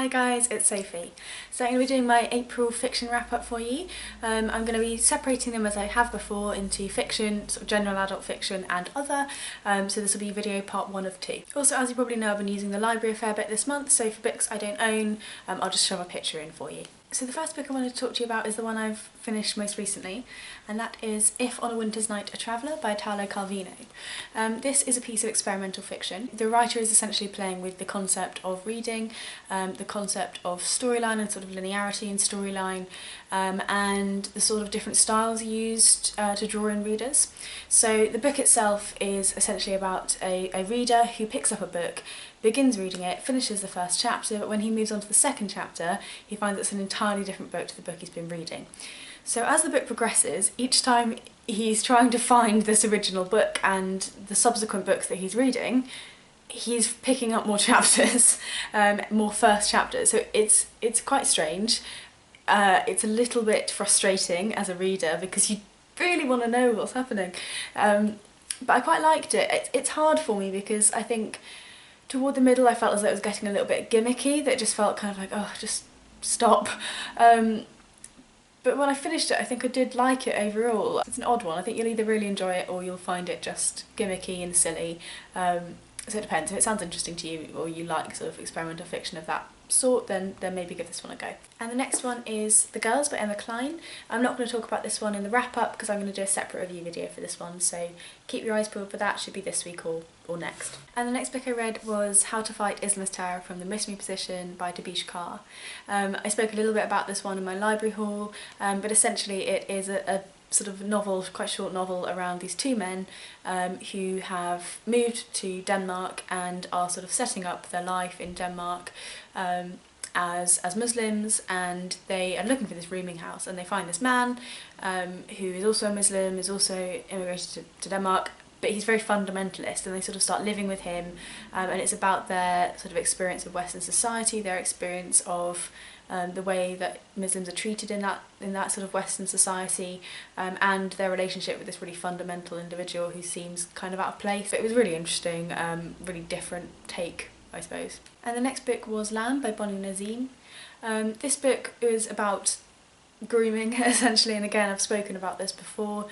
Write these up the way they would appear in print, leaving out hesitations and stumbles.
Hi guys, it's Sophie. So I'm going to be doing my April fiction wrap up for you. I'm going to be separating them as I have before into fiction, sort of general adult fiction and other, so this will be video part 1 of 2. Also, as you probably know, I've been using the library a fair bit this month, so for books I don't own, I'll just shove a picture in for you. So the first book I wanted to talk to you about is the one I've finished most recently, and that is If on a Winter's Night a Traveller by Italo Calvino. This is a piece of experimental fiction. The writer is essentially playing with the concept of reading, the concept of storyline and sort of linearity in storyline, and the sort of different styles used to draw in readers. So the book itself is essentially about a reader who picks up a book, begins reading it, finishes the first chapter, but when he moves on to the second chapter, he finds it's an entirely different book to the book he's been reading. So as the book progresses, each time he's trying to find this original book and the subsequent books that he's reading, he's picking up more chapters, more first chapters. So it's quite strange. It's a little bit frustrating as a reader because you really want to know what's happening. But I quite liked it. It's hard for me because I think toward the middle I felt as though it was getting a little bit gimmicky, that just felt kind of like, oh, just stop. But when I finished it, I think I did like it overall. It's an odd one. I think you'll either really enjoy it or you'll find it just gimmicky and silly. So it depends. If it sounds interesting to you or you like sort of experimental fiction of that sort, then maybe give this one a go. And the next one is The Girls by Cline. I'm not going to talk about this one in the wrap up because I'm going to do a separate review video for this one, so keep your eyes peeled for that. Should be this week or next. And the next book I read was How to Fight Islamist Terror from the Missionary Position by Tabish. I spoke a little bit about this one in my library haul, but essentially it is a sort of novel, quite short novel, around these two men who have moved to Denmark and are sort of setting up their life in Denmark as Muslims, and they are looking for this rooming house, and they find this man who is also a Muslim, is also immigrated to Denmark, but he's very fundamentalist, and they sort of start living with him, and it's about their sort of experience of Western society, their experience of the way that Muslims are treated in that sort of Western society, and their relationship with this really fundamental individual who seems kind of out of place. It was really interesting, really different take, I suppose. And the next book was Lamb by Nadzam. This book is about grooming, essentially, and again I've spoken about this before,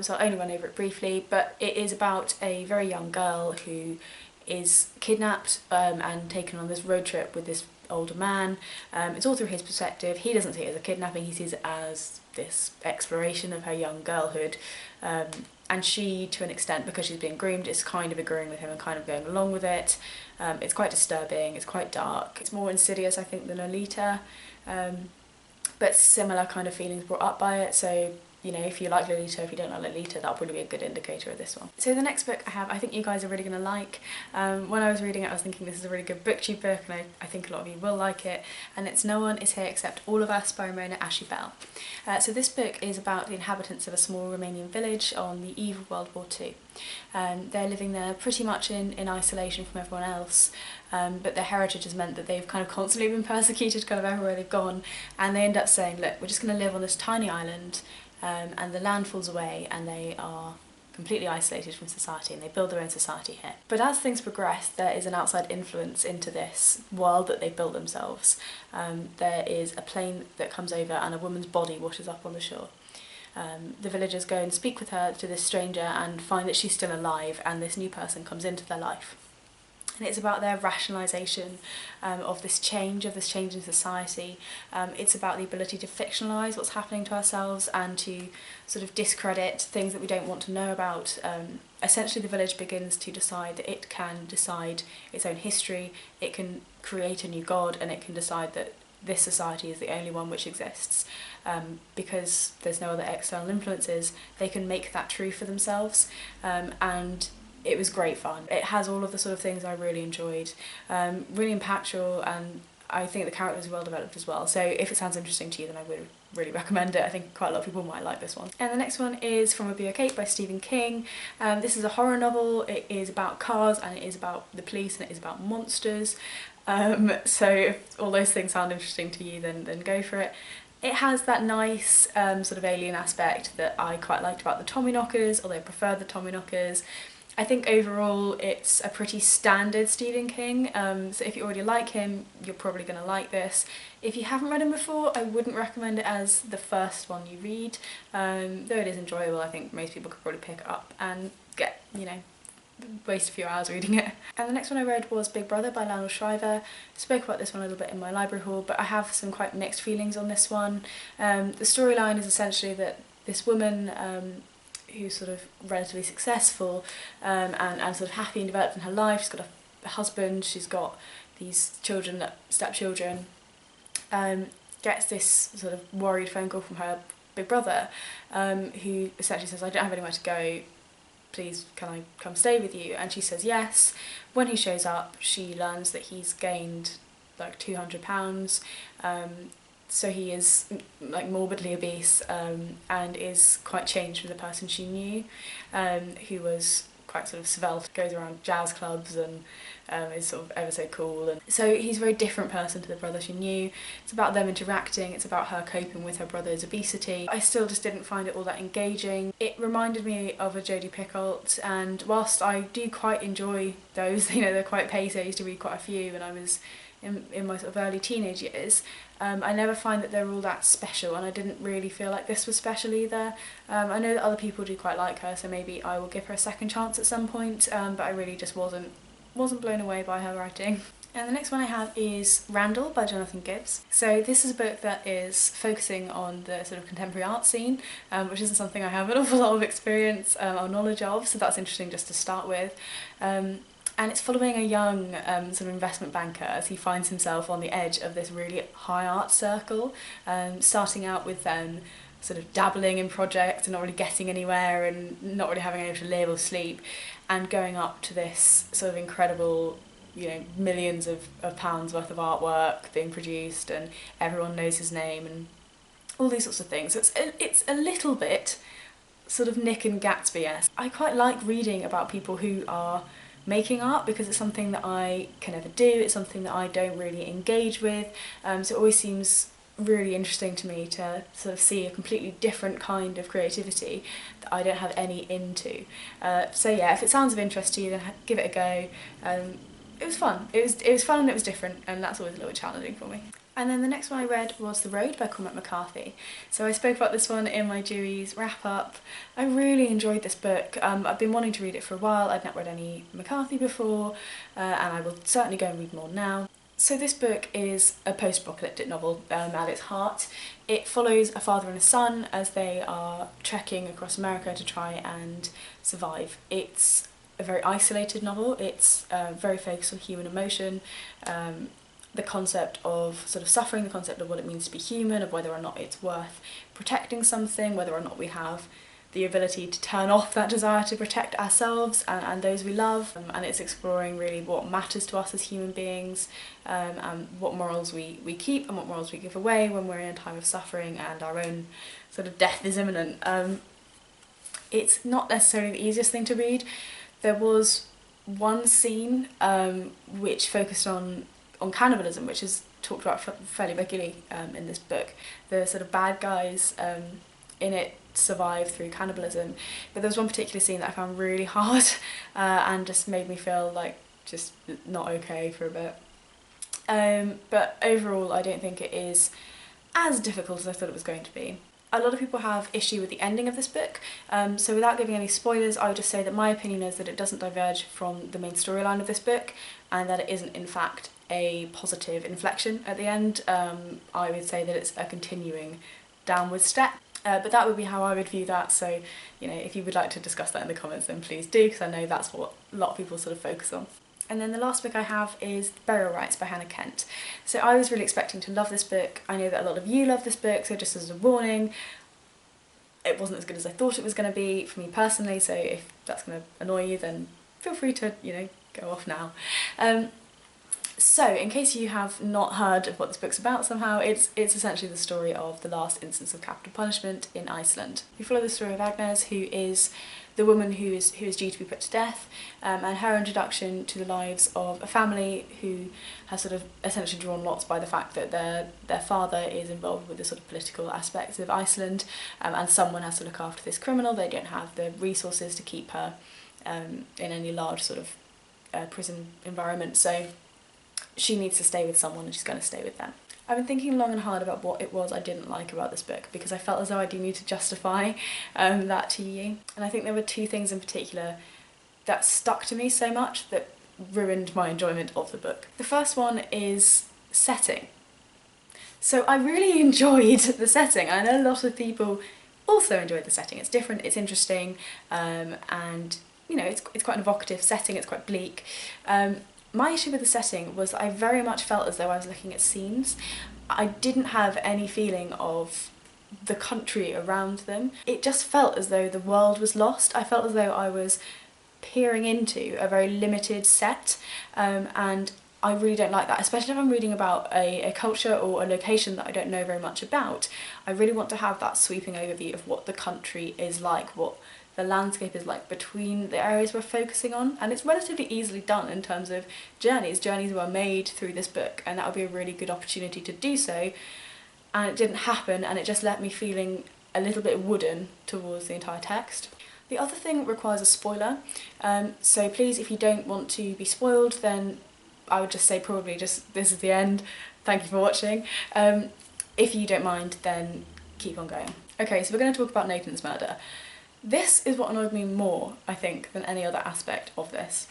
so I'll only run over it briefly, but it is about a very young girl who is kidnapped and taken on this road trip with this older man. It's all through his perspective. He doesn't see it as a kidnapping, he sees it as this exploration of her young girlhood, and she, to an extent, because she's being groomed, is kind of agreeing with him and kind of going along with it. It's quite disturbing, it's quite dark, it's more insidious I think than Lolita, but similar kind of feelings brought up by it, so you know, if you like Lolita, if you don't like Lolita, that'll probably be a good indicator of this one. So the next book I think you guys are really going to like. When I was reading it I was thinking this is a really good booktube book, and I think a lot of you will like it, and it's No One Is Here Except All of Us by Ramona. So this book is about the inhabitants of a small Romanian village on the eve of World War II. They're living there pretty much in isolation from everyone else, but their heritage has meant that they've kind of constantly been persecuted kind of everywhere they've gone, and they end up saying, look, we're just going to live on this tiny island, and the land falls away and they are completely isolated from society, and they build their own society here. But as things progress, there is an outside influence into this world that they've built themselves. There is a plane that comes over and a woman's body washes up on the shore. The villagers go and speak with her, to this stranger, and find that she's still alive, and this new person comes into their life. And it's about their rationalisation of this change in society. It's about the ability to fictionalise what's happening to ourselves and to sort of discredit things that we don't want to know about. Essentially the village begins to decide that it can decide its own history, it can create a new god, and it can decide that this society is the only one which exists. Because there's no other external influences, they can make that true for themselves, and it was great fun. It has all of the sort of things I really enjoyed, really impactful, and I think the characters are well developed as well, so if it sounds interesting to you then I would really recommend it. I think quite a lot of people might like this one. And the next one is From a Buick by Stephen King. This is a horror novel. It is about cars, and it is about the police, and it is about monsters, so if all those things sound interesting to you then go for it. It has that nice sort of alien aspect that I quite liked about the Tommyknockers, although I prefer the Tommyknockers. I think overall it's a pretty standard Stephen King, so if you already like him, you're probably going to like this. If you haven't read him before, I wouldn't recommend it as the first one you read, though it is enjoyable. I think most people could probably pick it up and get, you know, waste a few hours reading it. And the next one I read was Big Brother by Lionel Shriver. I spoke about this one a little bit in my library haul, but I have some quite mixed feelings on this one. The storyline is essentially that this woman who's sort of relatively successful and sort of happy and developed in her life, she's got a husband, she's got these children, stepchildren, gets this sort of worried phone call from her big brother, who essentially says, I don't have anywhere to go, please can I come stay with you? And she says yes. When he shows up, she learns that he's gained like 200 pounds, so he is like morbidly obese, and is quite changed from the person she knew, who was quite sort of svelte, goes around jazz clubs and is sort of ever so cool. And so he's a very different person to the brother she knew. It's about them interacting, it's about her coping with her brother's obesity. I still just didn't find it all that engaging. It reminded me of a Jodie Picoult, and whilst I do quite enjoy those, you know, they're quite pacey. I used to read quite a few when I was in my sort of early teenage years. I never find that they're all that special, and I didn't really feel like this was special either. I know that other people do quite like her, so maybe I will give her a second chance at some point, but I really just wasn't blown away by her writing. And the next one I have is Randall by Jonathan Gibbs. So this is a book that is focusing on the sort of contemporary art scene, which isn't something I have an awful lot of experience or knowledge of, so that's interesting just to start with. And it's following a young sort of investment banker as he finds himself on the edge of this really high art circle, starting out with them sort of dabbling in projects and not really getting anywhere and not really having able to live or sleep, and going up to this sort of incredible, you know, millions of pounds worth of artwork being produced, and everyone knows his name and all these sorts of things. So it's a little bit sort of Nick and Gatsby-esque. I quite like reading about people who are making art because it's something that I can never do, it's something that I don't really engage with, so it always seems really interesting to me to sort of see a completely different kind of creativity that I don't have any into. So yeah, if it sounds of interest to you, then give it a go. It was fun. It was fun and it was different, and that's always a little bit challenging for me. And then the next one I read was The Road by Cormac McCarthy. So I spoke about this one in my Dewey's wrap-up. I really enjoyed this book. I've been wanting to read it for a while. I'd not read any McCarthy before, and I will certainly go and read more now. So this book is a post-apocalyptic novel at its heart. It follows a father and a son as they are trekking across America to try and survive. It's a very isolated novel. It's very focused on human emotion, the concept of sort of suffering, the concept of what it means to be human, of whether or not it's worth protecting something, whether or not we have the ability to turn off that desire to protect ourselves and those we love, and it's exploring really what matters to us as human beings, and what morals we keep and what morals we give away when we're in a time of suffering and our own sort of death is imminent. It's not necessarily the easiest thing to read. There was one scene which focused on cannibalism, which is talked about fairly regularly in this book. The sort of bad guys in it survive through cannibalism, but there was one particular scene that I found really hard and just made me feel like just not okay for a bit. But overall I don't think it is as difficult as I thought it was going to be. A lot of people have issue with the ending of this book, so without giving any spoilers, I would just say that my opinion is that it doesn't diverge from the main storyline of this book, and that it isn't in fact a positive inflection at the end. I would say that it's a continuing downward step, but that would be how I would view that. So, you know, if you would like to discuss that in the comments, then please do, because I know that's what a lot of people sort of focus on. And then the last book I have is Burial Rites by Hannah Kent. So I was really expecting to love this book. I know that a lot of you love this book, so just as a warning, it wasn't as good as I thought it was going to be for me personally, so if that's going to annoy you, then feel free to, you know, go off now. So, in case you have not heard of what this book's about somehow, it's essentially the story of the last instance of capital punishment in Iceland. We follow the story of Agnes, who is the woman who is due to be put to death, and her introduction to the lives of a family who has sort of essentially drawn lots by the fact that their father is involved with the sort of political aspects of Iceland, and someone has to look after this criminal. They don't have the resources to keep her in any large sort of prison environment, so she needs to stay with someone and she's going to stay with them. I've been thinking long and hard about what it was I didn't like about this book, because I felt as though I do need to justify that to you. And I think there were two things in particular that stuck to me so much that ruined my enjoyment of the book. The first one is setting. So I really enjoyed the setting. I know a lot of people also enjoyed the setting. It's different, it's interesting, and you know, it's quite an evocative setting, it's quite bleak. My issue with the setting was that I very much felt as though I was looking at scenes. I didn't have any feeling of the country around them. It just felt as though the world was lost. I felt as though I was peering into a very limited set, and I really don't like that, especially if I'm reading about a culture or a location that I don't know very much about. I really want to have that sweeping overview of what the country is like, what the landscape is like between the areas we're focusing on, and it's relatively easily done in terms of journeys. Journeys were made through this book, and that would be a really good opportunity to do so, and it didn't happen, and it just left me feeling a little bit wooden towards the entire text. The other thing requires a spoiler, so please, if you don't want to be spoiled, then I would just say probably just this is the end, thank you for watching. If you don't mind, then keep on going. Okay, so we're going to talk about Nathan's murder. This is what annoyed me more, I think, than any other aspect of this.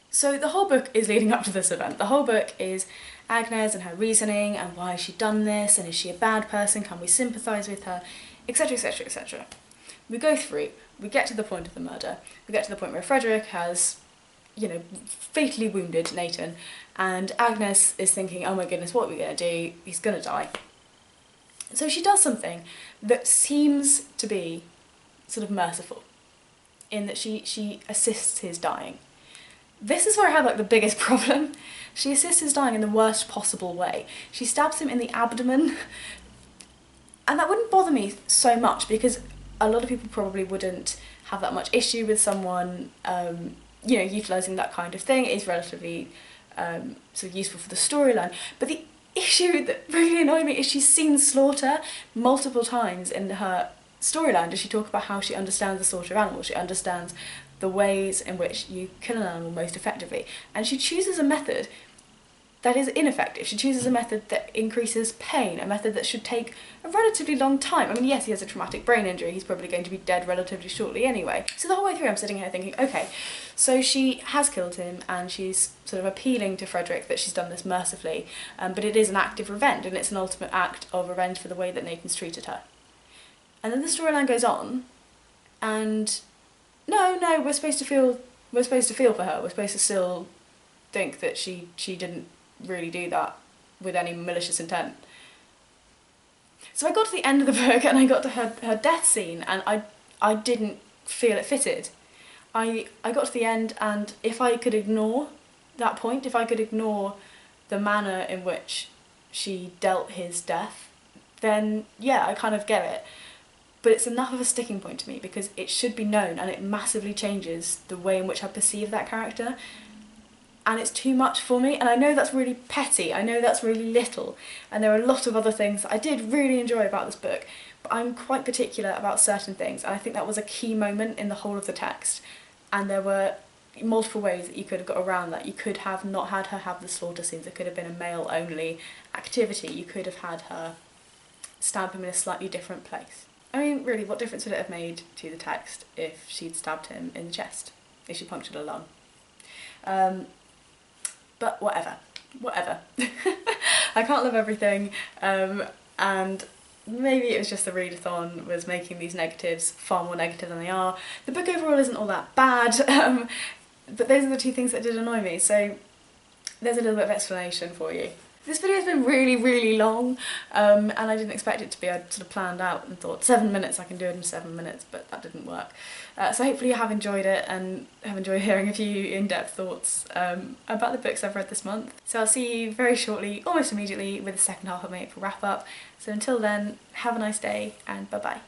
So the whole book is leading up to this event. The whole book is Agnes and her reasoning and why has she done this, and is she a bad person, can we sympathise with her, etc, etc, etc. We go through, we get to the point of the murder, we get to the point where Frederick has, you know, fatally wounded Nathan, and Agnes is thinking, oh my goodness, what are we going to do, he's going to die. So she does something that seems to be sort of merciful, in that she assists his dying. This is where I had like the biggest problem. She assists his dying in the worst possible way. She stabs him in the abdomen, and that wouldn't bother me so much because a lot of people probably wouldn't have that much issue with someone, you know, utilising that kind of thing. It is relatively sort of useful for the storyline. But the issue that really annoyed me is she's seen slaughter multiple times in her storyline. Does she talk about how she understands the slaughter of animals, she understands the ways in which you kill an animal most effectively, and she chooses a method that is ineffective. She chooses a method that increases pain, a method that should take a relatively long time. I mean, yes, he has a traumatic brain injury, he's probably going to be dead relatively shortly anyway. So the whole way through I'm sitting here thinking, okay, so she has killed him and she's sort of appealing to Frederick that she's done this mercifully, but it is an act of revenge, and it's an ultimate act of revenge for the way that Nathan's treated her. And then the storyline goes on, and no, we're supposed to feel for her. We're supposed to still think that she didn't really do that with any malicious intent. So I got to the end of the book and I got to her death scene, and I didn't feel it fitted. I got to the end, and if I could ignore that point, if I could ignore the manner in which she dealt his death, then yeah, I kind of get it. But it's enough of a sticking point to me because it should be known, and it massively changes the way in which I perceive that character. And it's too much for me, and I know that's really petty, I know that's really little, and there are a lot of other things that I did really enjoy about this book, but I'm quite particular about certain things, and I think that was a key moment in the whole of the text, and there were multiple ways that you could have got around that. You could have not had her have the slaughter scenes, it could have been a male-only activity, you could have had her stab him in a slightly different place. I mean, really, what difference would it have made to the text if she'd stabbed him in the chest, if she punctured a lung? But whatever. I can't love everything, and maybe it was just the readathon was making these negatives far more negative than they are. The book overall isn't all that bad, but those are the two things that did annoy me, so there's a little bit of explanation for you. This video has been really, really long, and I didn't expect it to be. I'd sort of planned out and thought 7 minutes, I can do it in 7 minutes, but that didn't work. So hopefully you have enjoyed it and have enjoyed hearing a few in-depth thoughts about the books I've read this month. So I'll see you very shortly, almost immediately, with the second half of my April wrap-up. So until then, have a nice day and bye-bye.